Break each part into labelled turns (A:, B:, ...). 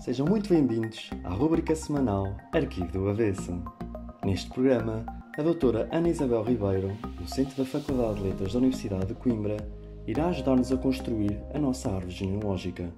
A: Sejam muito bem-vindos à rubrica semanal Arquivo do Avesso. Neste programa, a doutora Ana Isabel Ribeiro, docente da Faculdade de Letras da Universidade de Coimbra, irá ajudar-nos a construir a nossa árvore genealógica.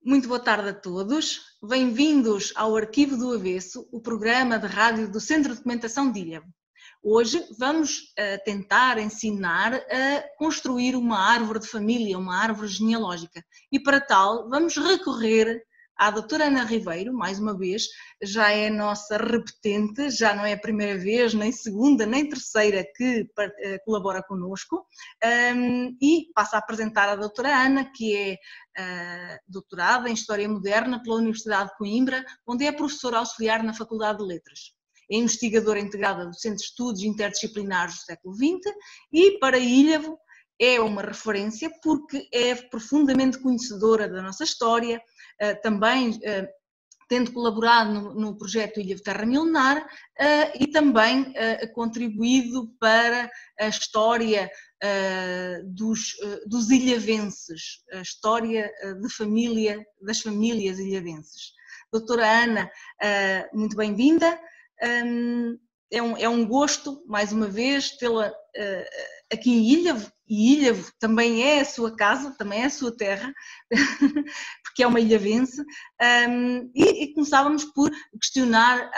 B: Muito boa tarde a todos. Bem-vindos ao Arquivo do Avesso, o programa de rádio do Centro de Documentação de Ilhavo. Hoje vamos tentar ensinar a construir uma árvore de família, uma árvore genealógica. E para tal, vamos recorrer à doutora Ana Ribeiro, mais uma vez, já é nossa repetente, já não é a primeira vez, nem segunda, nem terceira que colabora connosco, e passo a apresentar a doutora Ana, que é doutorada em História Moderna pela Universidade de Coimbra, onde é professora auxiliar na Faculdade de Letras. É investigadora integrada do Centro de Estudos Interdisciplinares do século XX e, para Ilhavo, é uma referência porque é profundamente conhecedora da nossa história, também tendo colaborado no projeto Ilhavo Terra Milenar e também contribuído para a história dos ilhavenses, a história de família, das famílias ilhavenses. Doutora Ana, muito bem-vinda. É um gosto, mais uma vez, tê-la aqui em Ilhavo, e Ilhavo também é a sua casa, também é a sua terra, porque é uma ilhavense, e começávamos por questionar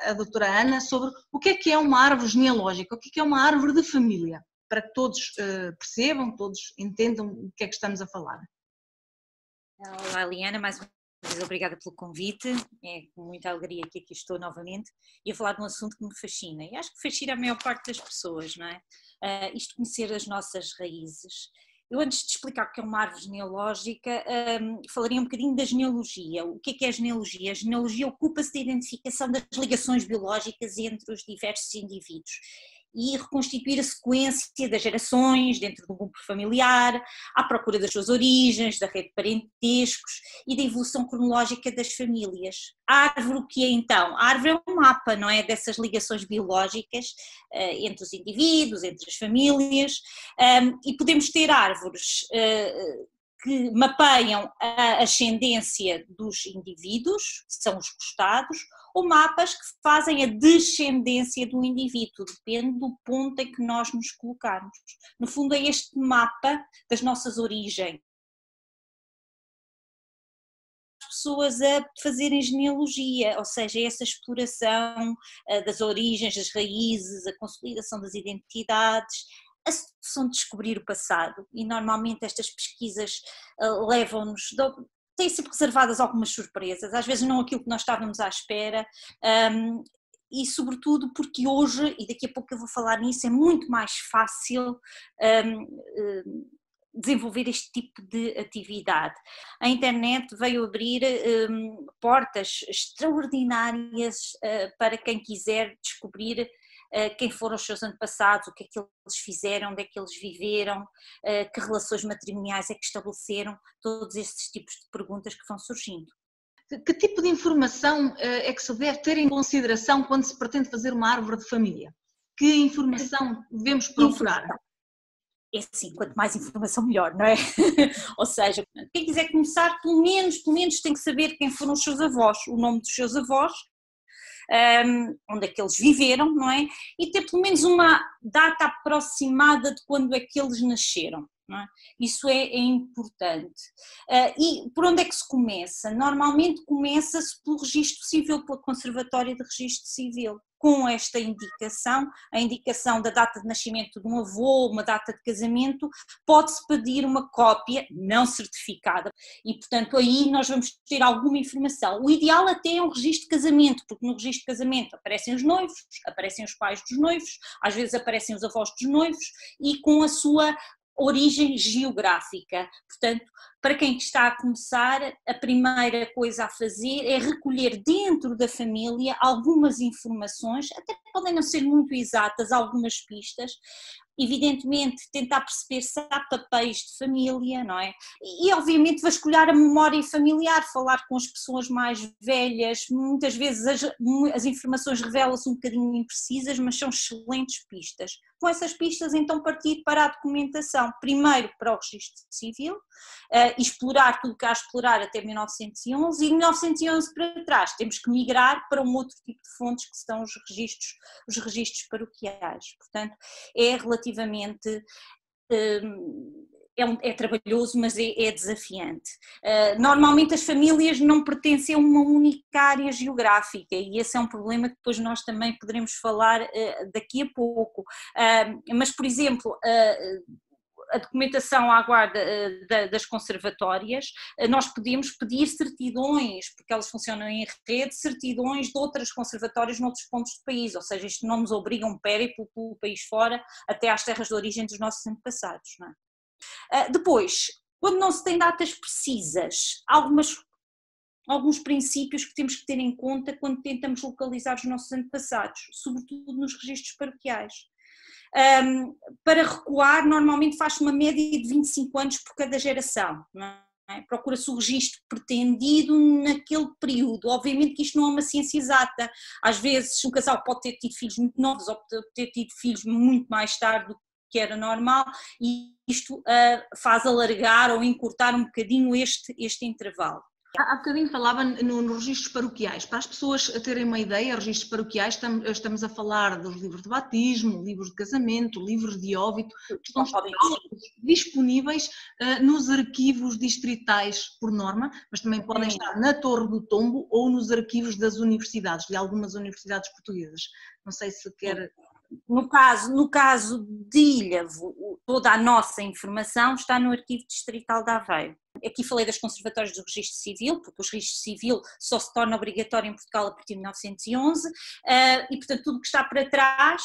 B: a doutora Ana sobre o que é uma árvore genealógica, o que é uma árvore de família, para que todos percebam, todos entendam o que é que estamos a falar.
C: Olá, Liana, mais uma vez obrigada pelo convite, é com muita alegria que aqui estou novamente e a falar de um assunto que me fascina e acho que fascina a maior parte das pessoas, não é? Isto de conhecer as nossas raízes. Eu antes de explicar o que é uma árvore genealógica, falaria um bocadinho da genealogia. O que é a genealogia? A genealogia ocupa-se da identificação das ligações biológicas entre os diversos indivíduos e reconstituir a sequência das gerações dentro do grupo familiar, à procura das suas origens, da rede de parentescos e da evolução cronológica das famílias. A árvore, o que é então? A árvore é um mapa, não é? Dessas ligações biológicas entre os indivíduos, entre as famílias, e podemos ter árvores que mapeiam a ascendência dos indivíduos, que são os costados, ou mapas que fazem a descendência do indivíduo, depende do ponto em que nós nos colocarmos. No fundo é este mapa das nossas origens. As pessoas a fazerem genealogia, ou seja, essa exploração das origens, das raízes, a consolidação das identidades, a sedução de descobrir o passado, e normalmente estas pesquisas levam-nos, têm sempre reservadas algumas surpresas, às vezes não aquilo que nós estávamos à espera, e sobretudo porque hoje, e daqui a pouco eu vou falar nisso, é muito mais fácil desenvolver este tipo de atividade. A internet veio abrir portas extraordinárias para quem quiser descobrir quem foram os seus antepassados, o que é que eles fizeram, onde é que eles viveram, que relações matrimoniais é que estabeleceram, todos estes tipos de perguntas que vão surgindo.
B: Que tipo de informação é que se deve ter em consideração quando se pretende fazer uma árvore de família? Que informação devemos procurar?
C: É assim, quanto mais informação melhor, não é? Ou seja, quem quiser começar, pelo menos tem que saber quem foram os seus avós, o nome dos seus avós, onde é que eles viveram, não é? E ter pelo menos uma data aproximada de quando é que eles nasceram, não é? Isso é importante. E por onde é que se começa? Normalmente começa-se pelo registro civil, pela Conservatória de Registro Civil, com esta indicação, a indicação da data de nascimento de um avô, uma data de casamento, pode-se pedir uma cópia não certificada e, portanto, aí nós vamos ter alguma informação. O ideal até é um registro de casamento, porque no registro de casamento aparecem os noivos, aparecem os pais dos noivos, às vezes aparecem os avós dos noivos e com a sua origem geográfica. Portanto, para quem está a começar, a primeira coisa a fazer é recolher dentro da família algumas informações, até podem não ser muito exatas, algumas pistas, evidentemente tentar perceber se há papéis de família, não é? E obviamente vasculhar a memória familiar, falar com as pessoas mais velhas, muitas vezes as informações revelam-se um bocadinho imprecisas, mas são excelentes pistas. com essas pistas então partir para a documentação, primeiro para o registro civil, explorar tudo o que há a explorar até 1911 e de 1911 para trás temos que migrar para um outro tipo de fontes que são os registros paroquiais. Portanto, é relativamente... É trabalhoso, mas é desafiante. Normalmente as famílias não pertencem a uma única área geográfica e esse é um problema que depois nós também poderemos falar daqui a pouco. Mas, por exemplo, a documentação à guarda das conservatórias, nós podemos pedir certidões, porque elas funcionam em rede, certidões de outras conservatórias noutros pontos do país, ou seja, isto não nos obriga a um périplo pelo país fora até às terras de origem dos nossos antepassados, não é? Depois, quando não se tem datas precisas, alguns princípios que temos que ter em conta quando tentamos localizar os nossos antepassados, sobretudo nos registros paroquiais. Para recuar, normalmente faz-se uma média de 25 anos por cada geração, não é? Procura-se o registro pretendido naquele período. Obviamente que isto não é uma ciência exata, às vezes um casal pode ter tido filhos muito novos ou pode ter tido filhos muito mais tarde do que era normal e isto faz alargar ou encurtar um bocadinho este intervalo.
B: Há bocadinho falava nos registros paroquiais. Para as pessoas terem uma ideia, registros paroquiais, estamos a falar dos livros de batismo, livros de casamento, livros de óbito, que estão disponíveis nos arquivos distritais por norma, mas também podem estar na Torre do Tombo ou nos arquivos das universidades, de algumas universidades portuguesas. Não sei se quer...
C: No caso de Ilhavo, toda a nossa informação está no Arquivo Distrital de Aveiro. Aqui falei das conservatórias do registro civil, porque o registro civil só se torna obrigatório em Portugal a partir de 1911 e, portanto, tudo o que está para trás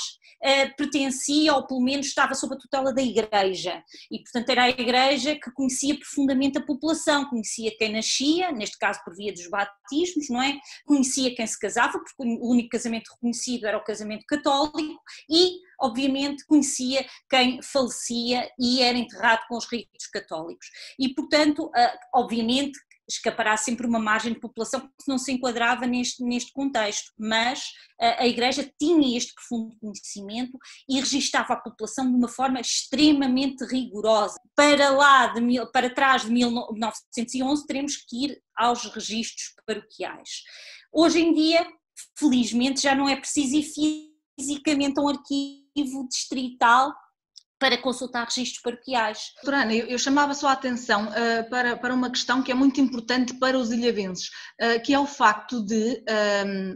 C: pertencia ou pelo menos estava sob a tutela da Igreja e, portanto, era a Igreja que conhecia profundamente a população, conhecia quem nascia, neste caso por via dos batismos, não é? Conhecia quem se casava, porque o único casamento reconhecido era o casamento católico e, obviamente, conhecia quem falecia e era enterrado com os ritos católicos e, portanto, obviamente escapará sempre uma margem de população que não se enquadrava neste contexto, mas a Igreja tinha este profundo conhecimento e registava a população de uma forma extremamente rigorosa. Para trás de 1911 teremos que ir aos registros paroquiais. Hoje em dia, felizmente, já não é preciso ir fisicamente a um arquivo distrital para consultar registros paroquiais.
B: Doutora Ana, eu chamava só a atenção para uma questão que é muito importante para os ilhavenses, que é o facto de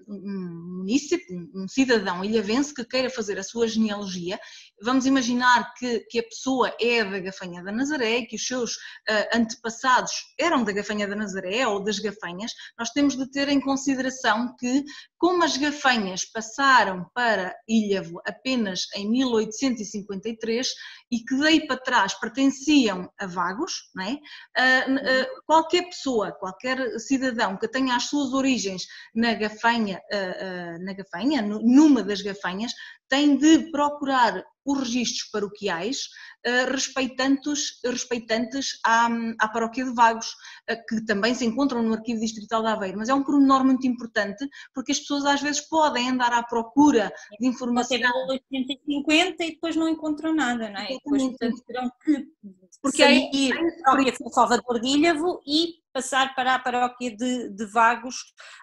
B: um munícipe, um cidadão ilhavense que queira fazer a sua genealogia, vamos imaginar que a pessoa é da Gafanha da Nazaré, que os seus antepassados eram da Gafanha da Nazaré ou das Gafanhas, nós temos de ter em consideração que, como as Gafanhas passaram para Ilhavo apenas em 1853 e que daí para trás pertenciam a Vagos, não é? Qualquer pessoa, qualquer cidadão que tenha as suas origens na Gafanha, numa das Gafanhas, tem de procurar os registros paroquiais respeitantes à paróquia de Vagos, que também se encontram no Arquivo Distrital de Aveiro, mas é um pormenor muito importante porque as pessoas às vezes podem andar à procura de informação.
C: Até 850 e depois não encontram nada, não é? E depois, portanto, terão que
B: porque
C: sair da paróquia de São Salvador de Ilhavo e passar para a paróquia de Vagos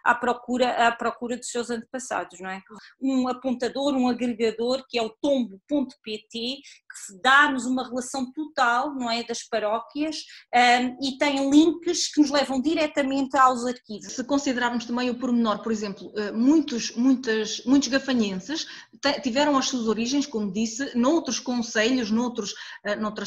C: à procura dos seus antepassados, não é? Um apontador, um agregador que é o tombo.pt, que dá-nos uma relação total, não é, das paróquias e tem links que nos levam diretamente aos arquivos.
B: Se considerarmos também o pormenor, por exemplo, muitos gafanhenses tiveram as suas origens, como disse, noutros concelhos, noutras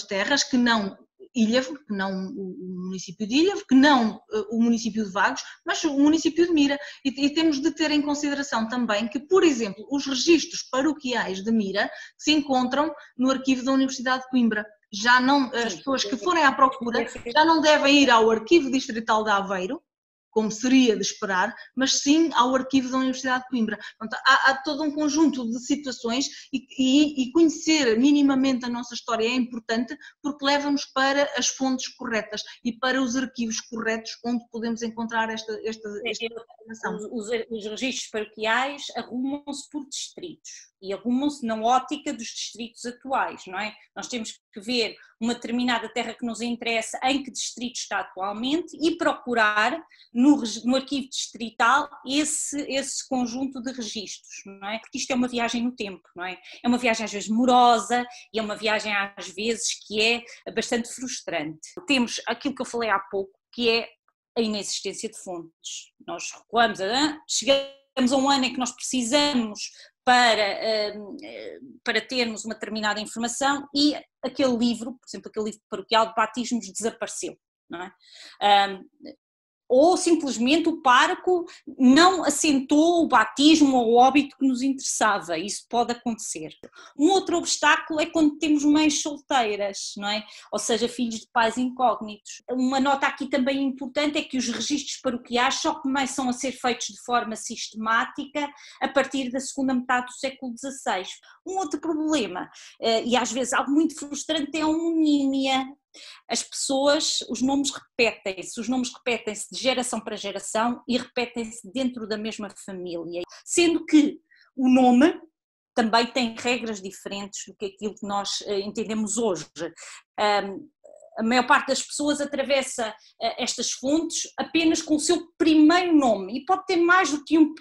B: terras que não Ilhavo, que não o município de Ilhavo, que não o município de Vagos, mas o município de Mira. E temos de ter em consideração também que, por exemplo, os registros paroquiais de Mira se encontram no arquivo da Universidade de Coimbra. Já não, as pessoas que forem à procura já não devem ir ao arquivo distrital de Aveiro, como seria de esperar, mas sim ao arquivo da Universidade de Coimbra. Portanto, há todo um conjunto de situações e conhecer minimamente a nossa história é importante porque leva-nos para as fontes corretas e para os arquivos corretos onde podemos encontrar esta informação.
C: Os registros paroquiais arrumam-se por distritos e arrumam-se na ótica dos distritos atuais, não é? Nós temos que ver uma determinada terra que nos interessa, em que distrito está atualmente, e procurar no arquivo distrital esse conjunto de registros, não é? Porque isto é uma viagem no tempo, não é? É uma viagem às vezes morosa e é uma viagem às vezes que é bastante frustrante. Temos aquilo que eu falei há pouco, que é a inexistência de fontes. Nós recuamos, chegamos a um ano em que nós precisamos para termos uma determinada informação e aquele livro, por exemplo, aquele livro paroquial de batismos desapareceu, não é? Ou simplesmente o pároco não assentou o batismo ou o óbito que nos interessava, isso pode acontecer. Um outro obstáculo é quando temos mães solteiras, não é? Ou seja, filhos de pais incógnitos. Uma nota aqui também importante é que os registros paroquiais só começam a ser feitos de forma sistemática a partir da segunda metade do século XVI. Um outro problema, e às vezes algo muito frustrante, é a homonímia. As pessoas, os nomes repetem-se de geração para geração e repetem-se dentro da mesma família, sendo que o nome também tem regras diferentes do que aquilo que nós entendemos hoje. A maior parte das pessoas atravessa estas fontes apenas com o seu primeiro nome, e pode ter mais do que um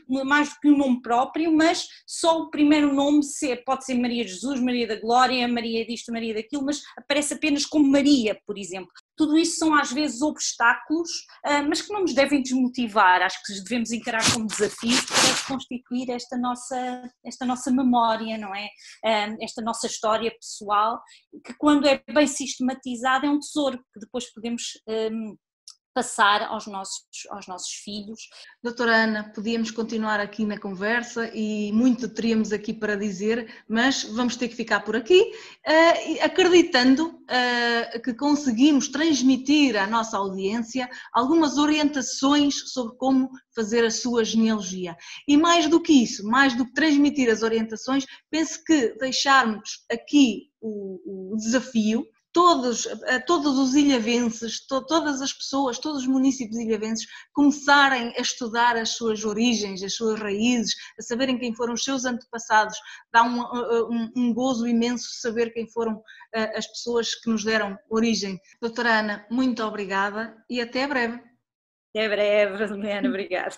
C: nome próprio, mas só o primeiro nome pode ser Maria de Jesus, Maria da Glória, Maria disto, Maria daquilo, mas aparece apenas como Maria, por exemplo. Tudo isso são às vezes obstáculos, mas que não nos devem desmotivar. Acho que devemos encarar como desafios para constituir esta nossa memória, não é? Esta nossa história pessoal, que quando é bem sistematizada é um tesouro que depois podemos passar aos nossos filhos.
B: Doutora Ana, podíamos continuar aqui na conversa e muito teríamos aqui para dizer, mas vamos ter que ficar por aqui, acreditando que conseguimos transmitir à nossa audiência algumas orientações sobre como fazer a sua genealogia. E mais do que isso, mais do que transmitir as orientações, penso que deixarmos aqui o desafio. Todos os ilhavenses, todas as pessoas, todos os municípios ilhavenses começarem a estudar as suas origens, as suas raízes, a saberem quem foram os seus antepassados. Dá um gozo imenso saber quem foram as pessoas que nos deram origem. Doutora Ana, muito obrigada e até breve.
C: Até breve, Juliana, obrigada.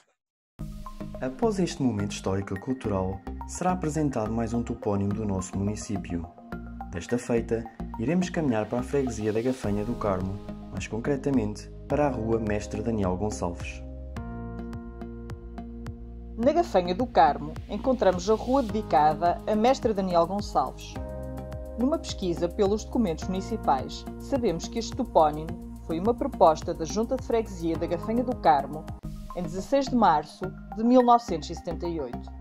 A: Após este momento histórico e cultural, será apresentado mais um topónimo do nosso município. Desta feita, iremos caminhar para a freguesia da Gafanha do Carmo, mais concretamente para a rua Mestre Daniel Gonçalves.
D: Na Gafanha do Carmo, encontramos a rua dedicada a Mestre Daniel Gonçalves. Numa pesquisa pelos documentos municipais, sabemos que este topónimo foi uma proposta da Junta de Freguesia da Gafanha do Carmo em 16 de março de 1978.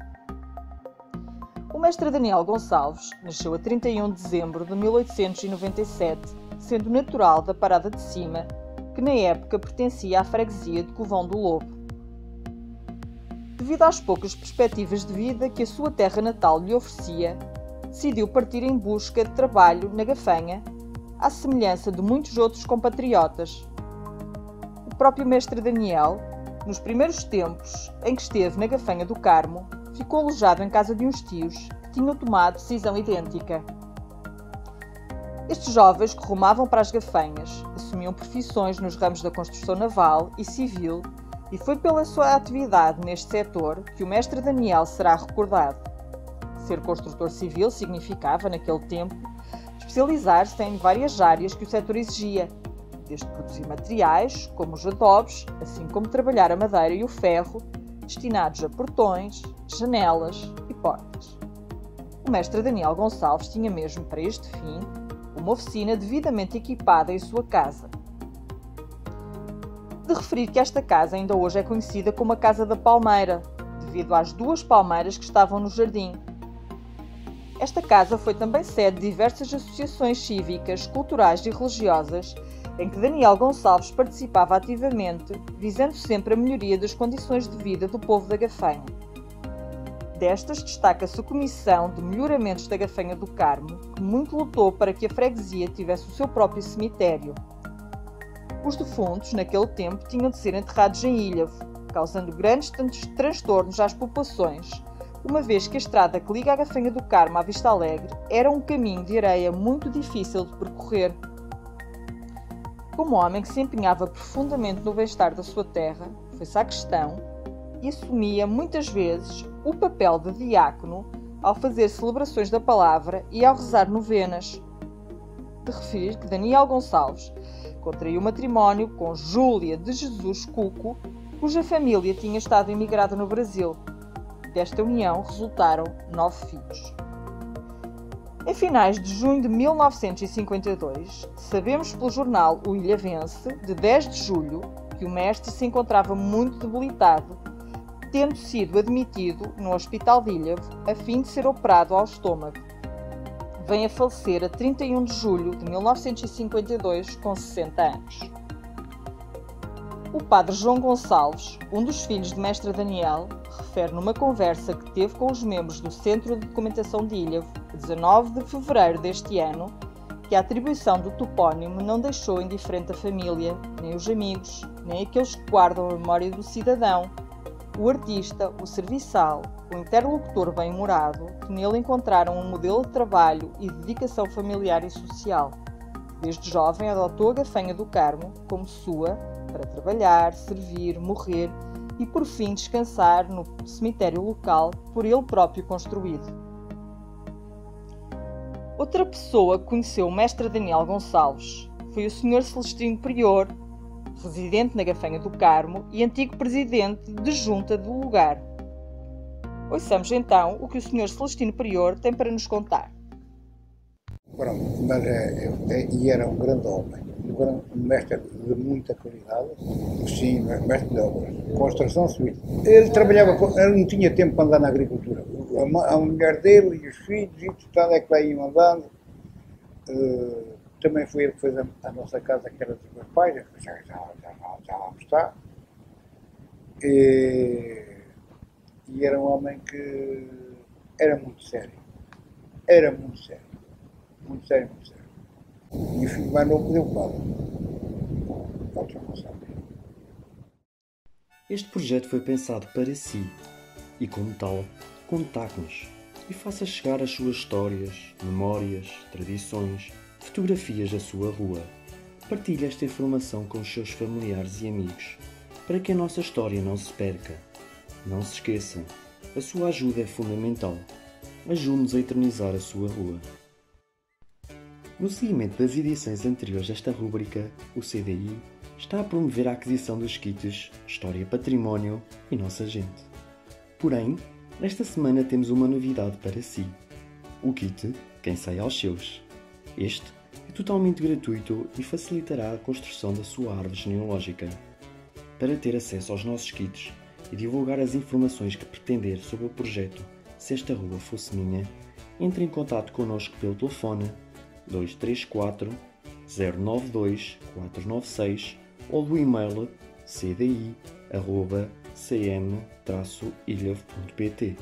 D: O mestre Daniel Gonçalves nasceu a 31 de dezembro de 1897, sendo natural da Parada de Cima, que na época pertencia à freguesia de Covão do Lobo. Devido às poucas perspectivas de vida que a sua terra natal lhe oferecia, decidiu partir em busca de trabalho na Gafanha, à semelhança de muitos outros compatriotas. O próprio mestre Daniel, nos primeiros tempos em que esteve na Gafanha do Carmo, ficou alojado em casa de uns tios que tinham tomado decisão idêntica. Estes jovens que rumavam para as Gafanhas assumiam profissões nos ramos da construção naval e civil, e foi pela sua atividade neste setor que o mestre Daniel será recordado. Ser construtor civil significava, naquele tempo, especializar-se em várias áreas que o setor exigia, desde produzir materiais, como os adobes, assim como trabalhar a madeira e o ferro, destinados a portões, janelas e portas. O mestre Daniel Gonçalves tinha mesmo para este fim uma oficina devidamente equipada em sua casa. De referir que esta casa ainda hoje é conhecida como a Casa da Palmeira, devido às duas palmeiras que estavam no jardim. Esta casa foi também sede de diversas associações cívicas, culturais e religiosas, em que Daniel Gonçalves participava ativamente, visando sempre a melhoria das condições de vida do povo da Gafanha. Destas destaca-se a Comissão de Melhoramentos da Gafanha do Carmo, que muito lutou para que a freguesia tivesse o seu próprio cemitério. Os defuntos, naquele tempo, tinham de ser enterrados em Ilhavo, causando grandes transtornos às populações, uma vez que a estrada que liga a Gafanha do Carmo à Vista Alegre era um caminho de areia muito difícil de percorrer. Como homem que se empenhava profundamente no bem-estar da sua terra, foi sacristão e assumia muitas vezes o papel de diácono ao fazer celebrações da palavra e ao rezar novenas. De referir que Daniel Gonçalves contraiu matrimónio com Júlia de Jesus Cuco, cuja família tinha estado imigrada no Brasil. Desta união resultaram 9 filhos. Em finais de junho de 1952, sabemos pelo jornal O Ilhavense, de 10 de julho, que o mestre se encontrava muito debilitado, tendo sido admitido no Hospital de Ilhavo a fim de ser operado ao estômago. Vem a falecer a 31 de julho de 1952, com 60 anos. O padre João Gonçalves, um dos filhos de mestre Daniel, refere numa conversa que teve com os membros do Centro de Documentação de Ilhavo, 19 de fevereiro deste ano, que a atribuição do topónimo não deixou indiferente a família, nem os amigos, nem aqueles que guardam a memória do cidadão, o artista, o serviçal, o interlocutor bem-humorado, que nele encontraram um modelo de trabalho e dedicação familiar e social. Desde jovem adotou a Gafanha do Carmo como sua, para trabalhar, servir, morrer e por fim descansar no cemitério local por ele próprio construído. Outra pessoa que conheceu o mestre Daniel Gonçalves foi o Sr. Celestino Prior, residente na Gafanha do Carmo e antigo presidente de junta do lugar. Ouçamos então o que o Sr. Celestino Prior tem para nos contar.
E: Pronto, mas e era um grande homem, um mestre de muita qualidade, sim, mestre de obras, construção civil. Ele trabalhava, ele não tinha tempo para andar na agricultura. A mulher dele e os filhos, e tudo é que lá iam andando. Também foi ele que fez a nossa casa, que era dos meus pais, já lá está. E era um homem que era muito sério. Era muito sério. Muito sério, muito sério. E o filho mais novo deu padre.
A: Este projeto foi pensado para si e, como tal, contacte-nos e faça chegar as suas histórias, memórias, tradições, fotografias da sua rua. Partilhe esta informação com os seus familiares e amigos, para que a nossa história não se perca. Não se esqueça, a sua ajuda é fundamental. Ajude-nos a eternizar a sua rua. No seguimento das edições anteriores desta rúbrica, o CDI está a promover a aquisição dos kits História Património e Nossa Gente. Porém, nesta semana temos uma novidade para si. O kit Quem Sai aos Seus. Este é totalmente gratuito e facilitará a construção da sua árvore genealógica. Para ter acesso aos nossos kits e divulgar as informações que pretender sobre o projeto Se Esta Rua Fosse Minha, entre em contato connosco pelo telefone 234 092 496 ou do e-mail cdi@cm-ilhavo.pt.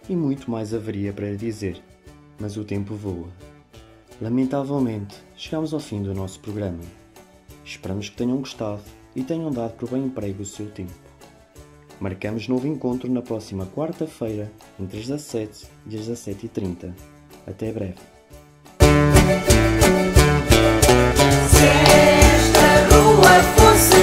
A: E muito mais haveria para dizer, mas o tempo voa. Lamentavelmente, chegamos ao fim do nosso programa. Esperamos que tenham gostado e tenham dado por bem emprego o seu tempo. Marcamos novo encontro na próxima quarta-feira, entre as 17 e as 17h30. Até breve.
F: Se esta rua fosse